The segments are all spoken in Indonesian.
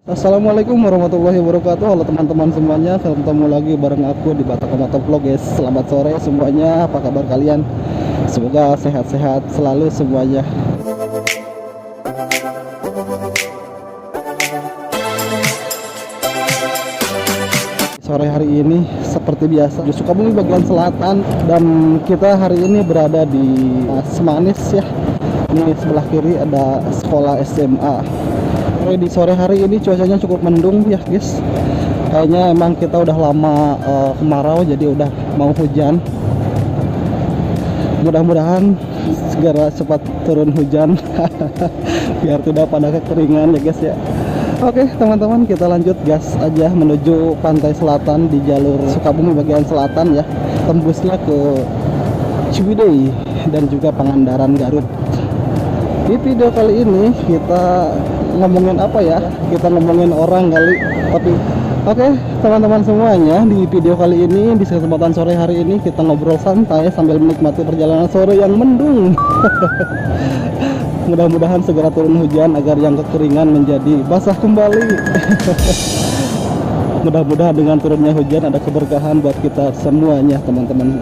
Assalamualaikum warahmatullahi wabarakatuh. Halo teman-teman semuanya, ketemu lagi bareng aku di Batak Motovlog guys. Selamat sore semuanya, apa kabar kalian? Semoga sehat-sehat selalu semuanya. Sore hari ini seperti biasa di Sukabumi bagian selatan, dan kita hari ini berada di Semanis ya. Ini sebelah kiri ada sekolah SMA. Di sore hari ini cuacanya cukup mendung ya guys. Kayaknya emang kita udah lama kemarau, jadi udah mau hujan. Mudah-mudahan segera cepat turun hujan biar tidak pada kekeringan ya guys ya. Oke teman-teman, kita lanjut gas aja menuju pantai selatan di jalur Sukabumi bagian selatan ya, tembusnya ke Ciwidey dan juga Pangandaran Garut. Di video kali ini kita ngomongin apa ya? Kita ngomongin orang kali. Tapi oke teman-teman semuanya, di video kali ini, di kesempatan sore hari ini, kita ngobrol santai sambil menikmati perjalanan sore yang mendung. Mudah-mudahan segera turun hujan agar yang kekeringan menjadi basah kembali. Mudah-mudahan dengan turunnya hujan ada keberkahan buat kita semuanya teman-teman.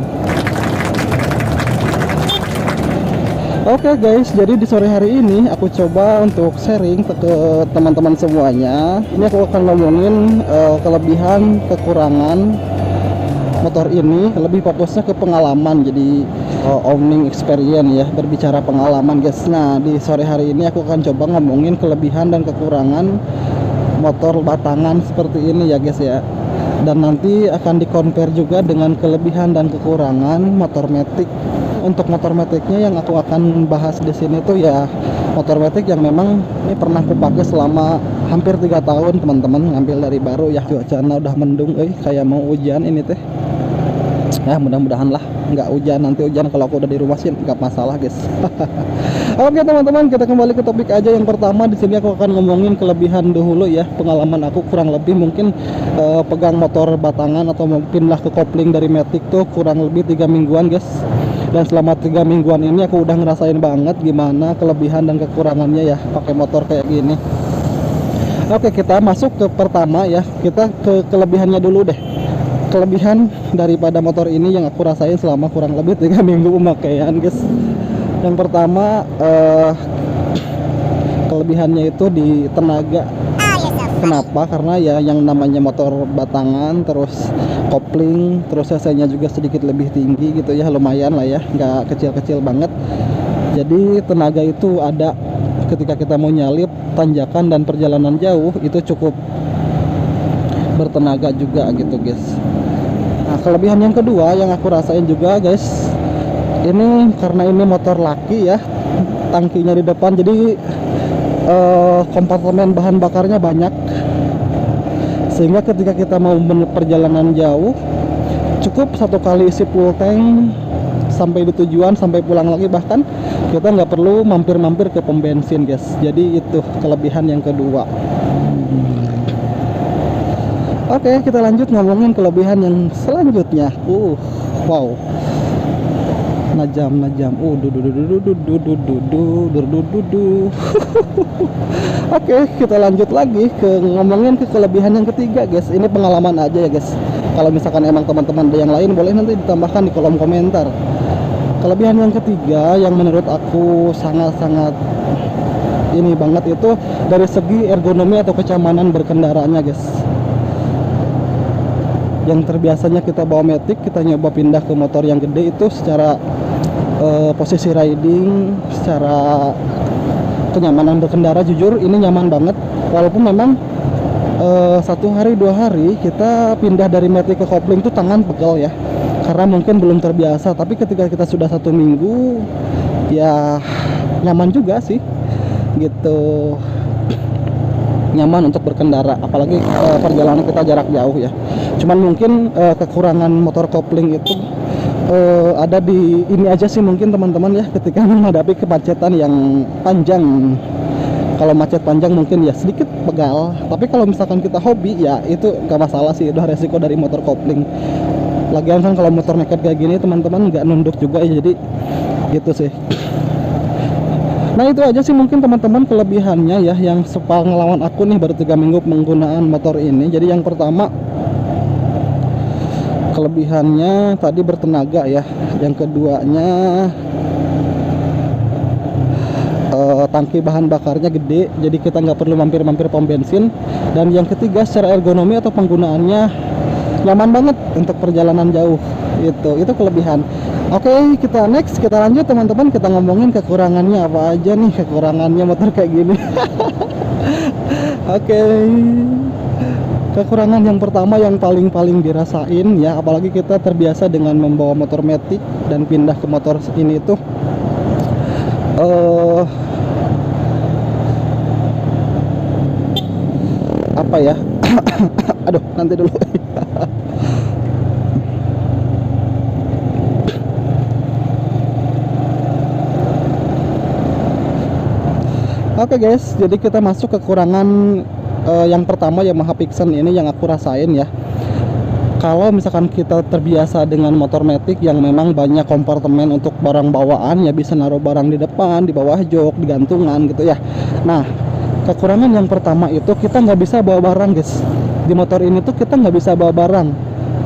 Oke guys, jadi di sore hari ini aku coba untuk sharing ke teman-teman semuanya. Ini aku akan ngomongin kelebihan, kekurangan motor ini, lebih fokusnya ke pengalaman. Jadi owning experience ya, berbicara pengalaman guys. Nah di sore hari ini aku akan coba ngomongin kelebihan dan kekurangan motor batangan seperti ini ya guys ya. Dan nanti akan di-compare juga dengan kelebihan dan kekurangan motor matic. Untuk motor maticnya yang aku akan bahas di sini tuh ya motor matic yang memang ini pernah aku pakai selama hampir 3 tahun teman-teman, ngambil dari baru ya. Cuacanya udah mendung, kayak mau hujan ini teh. Ya mudah-mudahan lah nggak hujan, nanti hujan kalau aku udah di rumah sih nggak masalah guys. Oke teman-teman, kita kembali ke topik aja. Yang pertama di sini aku akan ngomongin kelebihan dulu ya, pengalaman aku kurang lebih mungkin pegang motor batangan atau mungkin lah ke kopling dari matic tuh kurang lebih 3 mingguan guys. Dan selama 3 mingguan ini aku udah ngerasain banget gimana kelebihan dan kekurangannya ya pakai motor kayak gini. Oke, kita masuk ke pertama ya, kita ke kelebihannya dulu deh. Kelebihan daripada motor ini yang aku rasain selama kurang lebih 3 minggu pemakaian guys. Yang pertama kelebihannya itu di tenaga. Kenapa? Karena ya yang namanya motor batangan, terus kopling, terus cc-nya juga sedikit lebih tinggi gitu ya, lumayan lah ya, nggak kecil-kecil banget. Jadi tenaga itu ada ketika kita mau nyalip tanjakan dan perjalanan jauh, itu cukup bertenaga juga gitu guys. Nah kelebihan yang kedua yang aku rasain juga guys, ini karena ini motor laki ya, tangkinya di depan, jadi kompartemen bahan bakarnya banyak, sehingga ketika kita mau perjalanan jauh cukup satu kali isi full tank sampai di tujuan, sampai pulang lagi, bahkan kita nggak perlu mampir-mampir ke pom bensin guys. Jadi itu kelebihan yang kedua. Oke, kita lanjut ngomongin kelebihan yang selanjutnya. Wow, najam. Oke, kita lanjut lagi ke ngomongin ke kelebihan yang ketiga guys. Ini pengalaman aja ya guys. Kalau misalkan emang teman-teman ada yang lain, boleh nanti ditambahkan di kolom komentar. Kelebihan yang ketiga yang menurut aku sangat-sangat ini banget itu dari segi ergonomi atau kenyamanan berkendaranya guys. Yang terbiasanya kita bawa matic, kita nyoba pindah ke motor yang gede, itu secara posisi riding, secara kenyamanan berkendara, jujur ini nyaman banget. Walaupun memang 1 hari 2 hari kita pindah dari matic ke kopling tuh tangan pegel ya, karena mungkin belum terbiasa. Tapi ketika kita sudah 1 minggu ya nyaman juga sih gitu, nyaman untuk berkendara, apalagi perjalanan kita jarak jauh ya. Cuman mungkin kekurangan motor kopling itu ada di ini aja sih mungkin teman-teman ya, ketika menghadapi kemacetan yang panjang. Kalau macet panjang mungkin ya sedikit pegal, tapi kalau misalkan kita hobi ya itu gak masalah sih, udah resiko dari motor kopling. Lagian kan kalau motor naked kayak gini teman-teman nggak nunduk juga ya, jadi gitu sih. Nah itu aja sih mungkin teman-teman kelebihannya ya, yang sepengalaman aku nih baru 3 minggu penggunaan motor ini. Jadi yang pertama, kelebihannya tadi bertenaga ya. Yang keduanya, tangki bahan bakarnya gede, jadi kita nggak perlu mampir-mampir pom bensin. Dan yang ketiga, secara ergonomi atau penggunaannya nyaman banget untuk perjalanan jauh. Itu kelebihan. Oke, kita lanjut teman-teman, kita ngomongin kekurangannya apa aja nih, kekurangannya motor kayak gini. Oke. Kekurangan yang pertama yang paling dirasain ya, apalagi kita terbiasa dengan membawa motor matic dan pindah ke motor ini tuh, apa ya? Aduh, nanti dulu. Oke guys, jadi kita masuk kekurangan yang pertama Yamaha Pixen ini yang aku rasain ya. Kalau misalkan kita terbiasa dengan motor matic yang memang banyak kompartemen untuk barang bawaan ya, bisa naruh barang di depan, di bawah jok, di gantungan gitu ya. Nah, kekurangan yang pertama itu kita nggak bisa bawa barang guys. Di motor ini tuh kita nggak bisa bawa barang.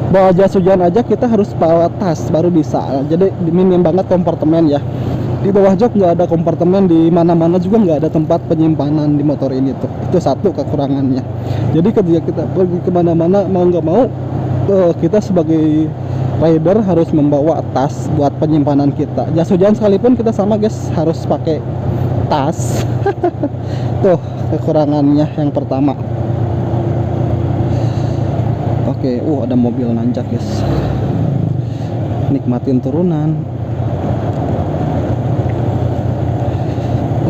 Bawa jas hujan aja kita harus bawa tas baru bisa. Jadi minim banget kompartemen ya. Di bawah jok nggak ada kompartemen, di mana-mana juga nggak ada tempat penyimpanan di motor ini tuh. Itu satu kekurangannya. Jadi ketika kita pergi kemana-mana, mau nggak mau kita sebagai rider harus membawa tas buat penyimpanan kita. Jas hujan sekalipun kita sama guys, harus pakai tas. Tuh kekurangannya yang pertama. Oke, ada mobil nanjak guys. Nikmatin turunan.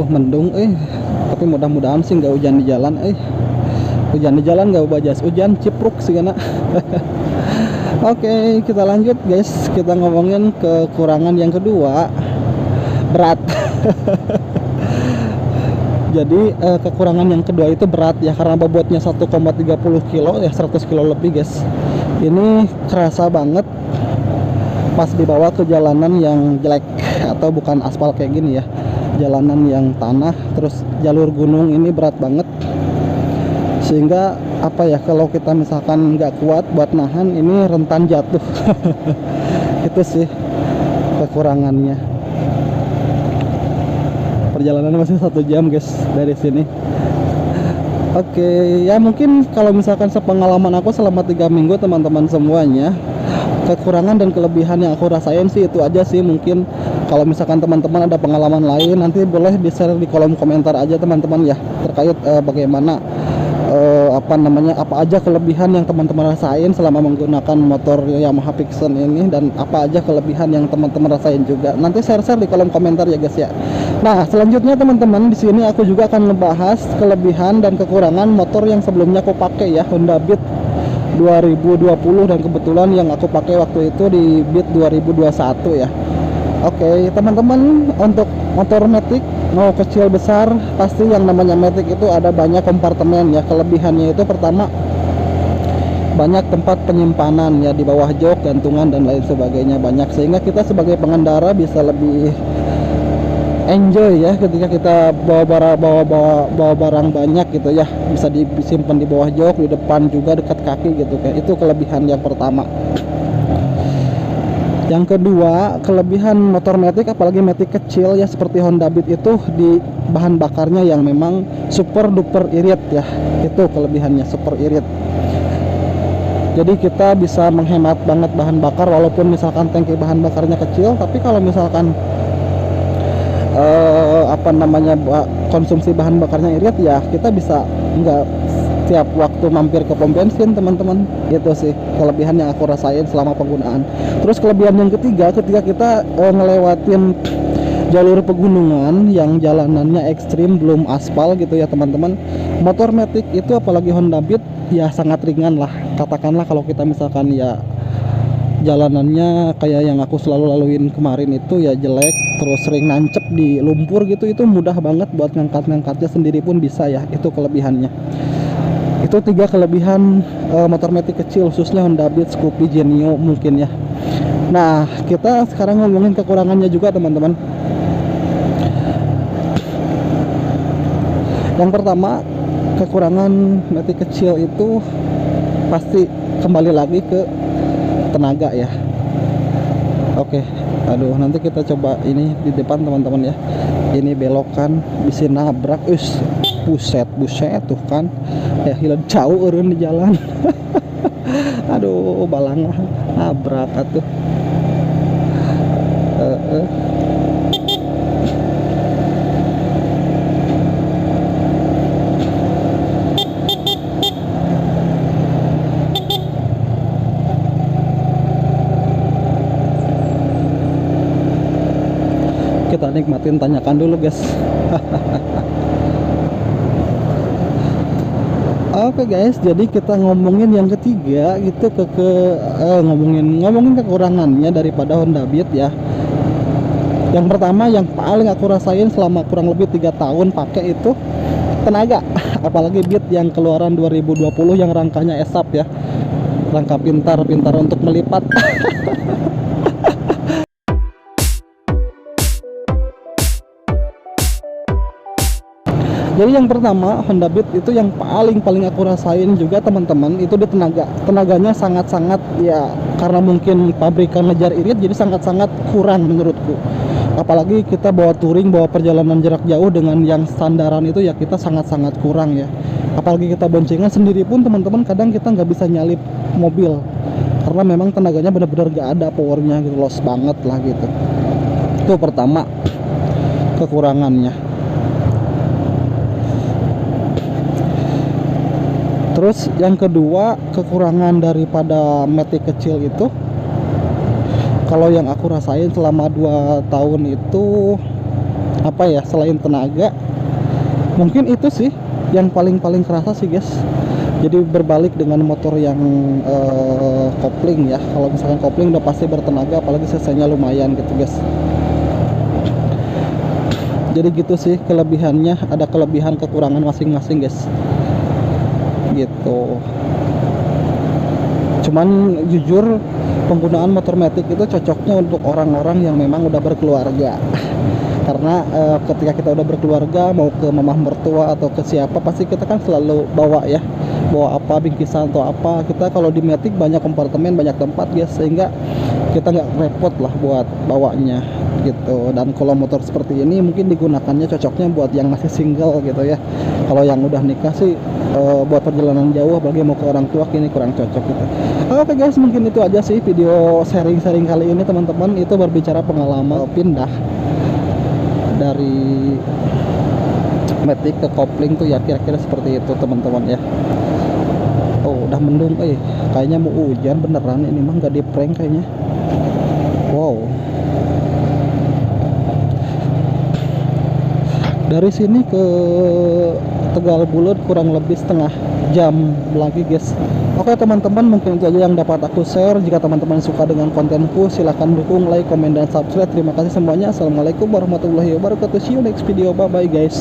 Mendung tapi mudah-mudahan sih nggak hujan di jalan. Hujan di jalan nggak bawa jas hujan, cipruk sih kena. Oke, kita lanjut guys, kita ngomongin kekurangan yang kedua, berat. Jadi kekurangan yang kedua itu berat ya, karena bobotnya 1,30 kilo ya, 100 kilo lebih guys. Ini kerasa banget pas dibawa ke jalanan yang jelek atau bukan aspal kayak gini ya, jalanan yang tanah terus jalur gunung, ini berat banget. Sehingga apa ya, kalau kita misalkan nggak kuat buat nahan, ini rentan jatuh. Itu sih kekurangannya. Perjalanan masih 1 jam guys dari sini. Oke, ya mungkin kalau misalkan sepengalaman aku selama 3 minggu teman-teman semuanya, kekurangan dan kelebihan yang aku rasain sih itu aja sih. Mungkin kalau misalkan teman-teman ada pengalaman lain, nanti boleh di-share di kolom komentar aja teman-teman ya, terkait bagaimana apa aja kelebihan yang teman-teman rasain selama menggunakan motor Yamaha Pixen ini, dan apa aja kelebihan yang teman-teman rasain juga. Nanti share-share di kolom komentar ya guys ya. Nah, selanjutnya teman-teman, di sini aku juga akan ngebahas kelebihan dan kekurangan motor yang sebelumnya aku pakai ya, Honda Beat 2020, dan kebetulan yang aku pakai waktu itu di Beat 2021 ya. Oke, teman-teman, untuk motor matic mau kecil besar, pasti yang namanya matic itu ada banyak kompartemen ya. Kelebihannya itu pertama, banyak tempat penyimpanan ya, di bawah jok, gantungan dan lain sebagainya banyak, sehingga kita sebagai pengendara bisa lebih enjoy ya ketika kita bawa barang banyak gitu ya, bisa disimpan di bawah jok, di depan juga dekat kaki gitu kayak. Itu kelebihan yang pertama. Yang kedua, kelebihan motor matic, apalagi matic kecil ya seperti Honda Beat, itu di bahan bakarnya yang memang super duper irit ya. Itu kelebihannya, super irit. Jadi kita bisa menghemat banget bahan bakar, walaupun misalkan tangki bahan bakarnya kecil, tapi kalau misalkan konsumsi bahan bakarnya irit ya, kita bisa nggak tiap waktu mampir ke pom bensin teman-teman. Itu sih kelebihan yang aku rasain selama penggunaan. Terus kelebihan yang ketiga, ketika kita ngelewatin jalur pegunungan yang jalanannya ekstrim, belum aspal gitu ya teman-teman, motor matic itu apalagi Honda Beat ya sangat ringan lah. Katakanlah kalau kita misalkan ya jalanannya kayak yang aku selalu laluin kemarin itu ya jelek, terus sering nancep di lumpur gitu, itu mudah banget buat ngangkat-ngangkatnya sendiri pun bisa ya. Itu kelebihannya. Itu 3 kelebihan motor matic kecil, khususnya Honda Beat, Scoopy, Genio mungkin ya. Nah, kita sekarang ngomongin kekurangannya juga teman-teman. Yang pertama, kekurangan Matic kecil itu pasti kembali lagi ke tenaga ya. Oke, aduh nanti kita coba ini di depan teman-teman ya. Ini belokan bisa nabrak, buset tuh kan ya, hilang jauh eureun di jalan. Aduh balangah nabrak atuh. Kita nikmatin, tanyakan dulu guys. Oke guys, jadi kita ngomongin yang ketiga gitu ngomongin kekurangannya daripada Honda Beat ya. Yang pertama yang paling aku rasain selama kurang lebih 3 tahun pakai itu tenaga. Apalagi Beat yang keluaran 2020 yang rangkanya ESAP ya. Rangka pintar untuk melipat. Jadi yang pertama Honda Beat itu yang paling aku rasain juga teman-teman, itu di tenaganya sangat-sangat ya, karena mungkin pabrikan ngejar irit jadi sangat-sangat kurang menurutku. Apalagi kita bawa touring, bawa perjalanan jarak jauh dengan yang standaran itu ya, kita sangat-sangat kurang ya. Apalagi kita boncengan sendiri pun teman-teman, kadang kita nggak bisa nyalip mobil karena memang tenaganya benar-benar nggak ada powernya gitu, loss banget lah gitu. Itu pertama kekurangannya. Terus yang kedua, kekurangan daripada Matic kecil itu, kalau yang aku rasain selama 2 tahun itu apa ya, selain tenaga, mungkin itu sih yang paling kerasa sih guys. Jadi berbalik dengan motor yang kopling ya. Kalau misalkan kopling udah pasti bertenaga, apalagi cc-nya lumayan gitu guys. Jadi gitu sih kelebihannya, ada kelebihan kekurangan masing-masing guys gitu. Cuman jujur penggunaan motor Matic itu cocoknya untuk orang-orang yang memang udah berkeluarga. Karena ketika kita udah berkeluarga, mau ke mamah mertua atau ke siapa, pasti kita kan selalu bawa apa, bingkisan atau apa. Kita kalau di Matic banyak kompartemen, banyak tempat guys, sehingga kita nggak repot lah buat bawanya gitu. Dan kalau motor seperti ini mungkin digunakannya cocoknya buat yang masih single gitu ya. Kalau yang udah nikah sih buat perjalanan jauh, apalagi mau ke orang tua, ini kurang cocok gitu. Oke guys, mungkin itu aja sih video sharing kali ini teman-teman. Itu berbicara pengalaman pindah dari Matic ke kopling tuh ya, kira-kira seperti itu teman-teman ya. Oh udah mendung, kayaknya mau hujan beneran ini mah, nggak di prank kayaknya. Wow, dari sini ke Tegal Bulut kurang lebih setengah jam lagi guys. Oke teman-teman, mungkin itu aja yang dapat aku share. Jika teman-teman suka dengan kontenku, silahkan dukung, like, komen, dan subscribe. Terima kasih semuanya. Assalamualaikum warahmatullahi wabarakatuh. See you next video. Bye bye guys.